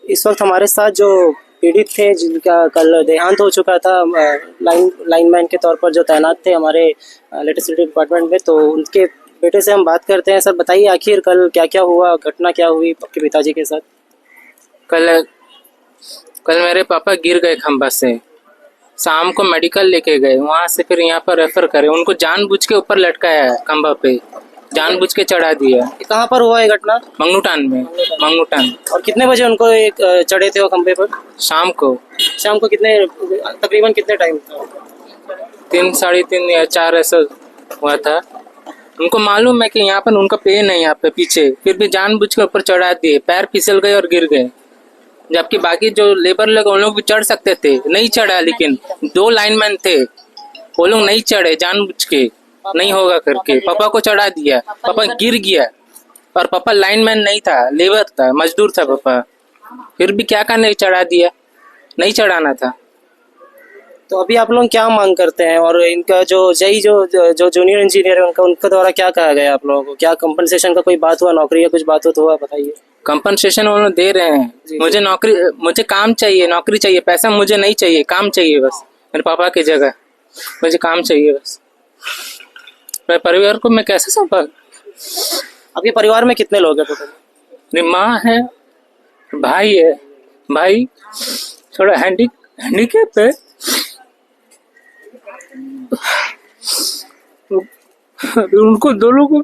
इस वक्त हमारे साथ जो पीड़ित थे जिनका कल देहांत हो चुका था, लाइनमैन के तौर पर जो तैनात थे हमारे इलेक्ट्रिसिटी डिपार्टमेंट में, तो उनके बेटे से हम बात करते हैं। सर बताइए, आखिर कल क्या क्या हुआ, घटना क्या हुई आपके पिताजी के साथ? कल मेरे पापा गिर गए खंभा से। शाम को मेडिकल लेके गए, वहां से फिर यहाँ पर रेफर करे। उनको जानबूझ के ऊपर लटकाया है खंभा पे, जानबूझ के चढ़ा दिया। कहाँ पर हुआ ये घटना? मंगनूटान में। मंगनूटान। और कितने बजे उनको एक चढ़े थे वो खंभे पर? शाम को कितने, तकरीबन कितने टाइम? 3, 3:30 या 4 ऐसा हुआ था। उनको मालूम है कि यहाँ पर उनका पेन है यहाँ पे पीछे, फिर भी जानबूझ के ऊपर चढ़ा दिए। पैर फिसल गए और गिर गए। जबकि बाकी जो लेबर लोग उन लोग भी चढ़ सकते थे, नहीं चढ़ा। लेकिन 2 लाइनमैन थे, वो लोग नहीं चढ़े, जानबूझ के नहीं होगा करके पापा को चढ़ा दिया। पापा गिर गया और पापा लाइनमैन नहीं था, लेबर था, मजदूर था पापा। फिर भी क्या करने चढ़ा दिया, नहीं चढ़ाना था। तो अभी आप लोग क्या मांग करते हैं? और इनका जो जो जूनियर इंजीनियर है उनका द्वारा क्या कहा गया आप लोगों को? क्या कंपनसेशन का कोई बात हुआ, नौकरी या कुछ बात हो तो हुआ, बताइए। कंपनसेशन वो लोग दे रहे हैं। मुझे काम चाहिए, नौकरी चाहिए, पैसा मुझे नहीं चाहिए, काम चाहिए बस। मेरे पापा की जगह मुझे काम चाहिए बस। मेरे परिवार को मैं कैसे संभाल? आपके परिवार में कितने लोग हैं टोटल? मेरी माँ है, भाई है। भाई थोड़ा हैंडीकैप है। अभी उनको दोनों को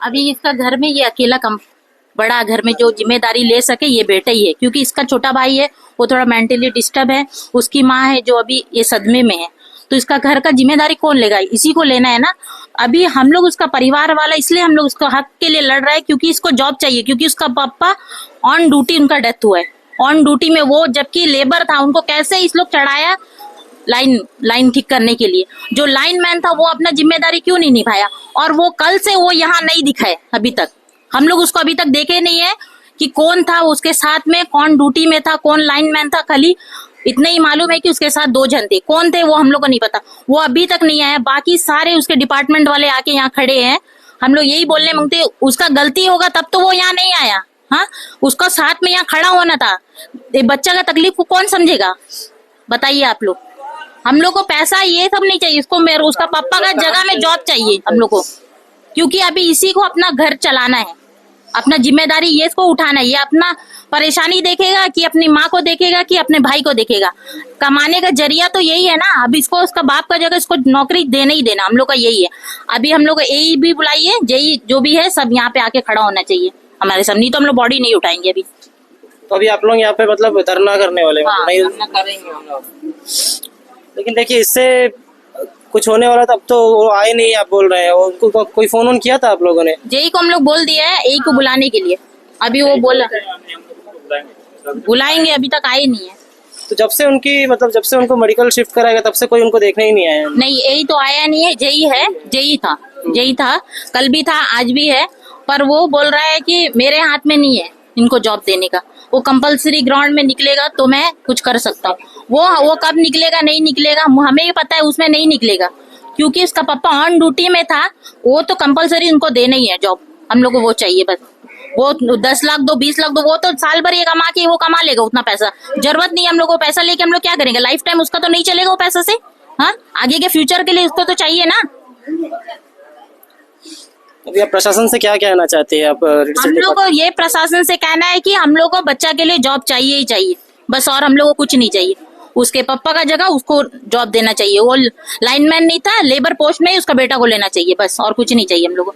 अभी इसका घर में ये अकेला बड़ा घर में जो जिम्मेदारी ले सके ये बेटा ही है, क्योंकि इसका छोटा भाई है वो थोड़ा मेंटली डिस्टर्ब है। उसकी माँ है जो अभी ये सदमे में है, तो इसका घर का जिम्मेदारी कौन लेगा? इसी को लेना है ना। अभी हम लोग उसका परिवार वाला, इसलिए हम लोग उसको हक के लिए लड़ रहे हैं, क्योंकि इसको जॉब चाहिए। क्योंकि उसका पापा ऑन ड्यूटी, उनका डेथ हुआ है ऑन ड्यूटी में, वो जबकि लेबर था। उनको कैसे इस लोग चढ़ाया लाइन ठीक करने के लिए? जो लाइन मैन था वो अपना जिम्मेदारी क्यों नहीं निभाया? और वो कल से वो यहाँ नहीं दिखा है अभी तक। हम लोग उसको अभी तक देखे नहीं है कि कौन था उसके साथ में, कौन ड्यूटी में था, कौन लाइन मैन था। खाली इतना ही मालूम है कि उसके साथ 2 जन थे, कौन थे वो हम लोग को नहीं पता। वो अभी तक नहीं आया। बाकी सारे उसके डिपार्टमेंट वाले आके यहाँ खड़े हैं। हम लोग यही बोलने मांगते, उसका गलती होगा तब तो वो यहाँ नहीं आया। हाँ, उसका साथ में यहाँ खड़ा होना था। बच्चा का तकलीफ को कौन समझेगा, बताइए आप लोग। हम लोग को पैसा ये सब नहीं चाहिए, इसको उसका पापा का जगह में जॉब चाहिए हम लोग को। क्योंकि अभी इसी को अपना घर चलाना है, अपना जिम्मेदारी ये इसको उठाना है। ये अपना परेशानी देखेगा कि अपनी माँ को देखेगा कि अपने भाई को देखेगा? कमाने का जरिया तो यही है ना। अब इसको उसका बाप का जगह इसको नौकरी देना ही देना, हम लोग का यही है। अभी हम लोग को एई भी बुलाइए, जेई जो भी है सब यहाँ पे आके खड़ा होना चाहिए हमारे सामने, तो हम लोग बॉडी नहीं उठाएंगे अभी। तो अभी आप लोग यहाँ पे मतलब धरना करने वाले? हाँ, धरना करेंगे हम लोग। लेकिन देखिए, इससे कुछ होने वाला था, अब तो वो आए नहीं, आप बोल रहे हैं। उनको कोई फोन किया था आप लोगों ने? जेई को हम लोग बोल दिया है, एई को बुलाने के लिए। अभी वो बोला बुलाएंगे, अभी तक आए नहीं है। तो जब से उनको मेडिकल शिफ्ट कराएगा तब से कोई उनको देखने ही नहीं आया? नहीं, एई तो आया नहीं है, जेई है। जेई था, कल भी था, आज भी है। पर वो बोल रहा है कि मेरे हाथ में नहीं है इनको जॉब देने का। वो कंपलसरी ग्राउंड में निकलेगा तो मैं कुछ कर सकता हूँ। वो कब निकलेगा नहीं निकलेगा हमें ही पता है, उसमें नहीं निकलेगा। क्योंकि उसका पापा ऑन ड्यूटी में था, वो तो कंपलसरी उनको देना ही है जॉब। हम लोग को वो चाहिए बस। वो 10 लाख दो, 20 लाख दो, वो तो साल भर ये कमा के वो कमा लेगा उतना पैसा। जरूरत नहीं हम लोग को पैसा लेके हम लोग क्या करेंगे? लाइफ टाइम उसका तो नहीं चलेगा वो पैसा से। हाँ, आगे के फ्यूचर के लिए उसको तो चाहिए ना। अभी आप प्रशासन से क्या कहना चाहते हैं आप? हम लोग को ये प्रशासन से कहना है कि हम लोग को बच्चा के लिए जॉब चाहिए ही चाहिए बस, और हम लोग को कुछ नहीं चाहिए। उसके पापा का जगह उसको जॉब देना चाहिए। वो लाइनमैन नहीं था, लेबर पोस्ट में ही उसका बेटा को लेना चाहिए बस, और कुछ नहीं चाहिए हम लोग को।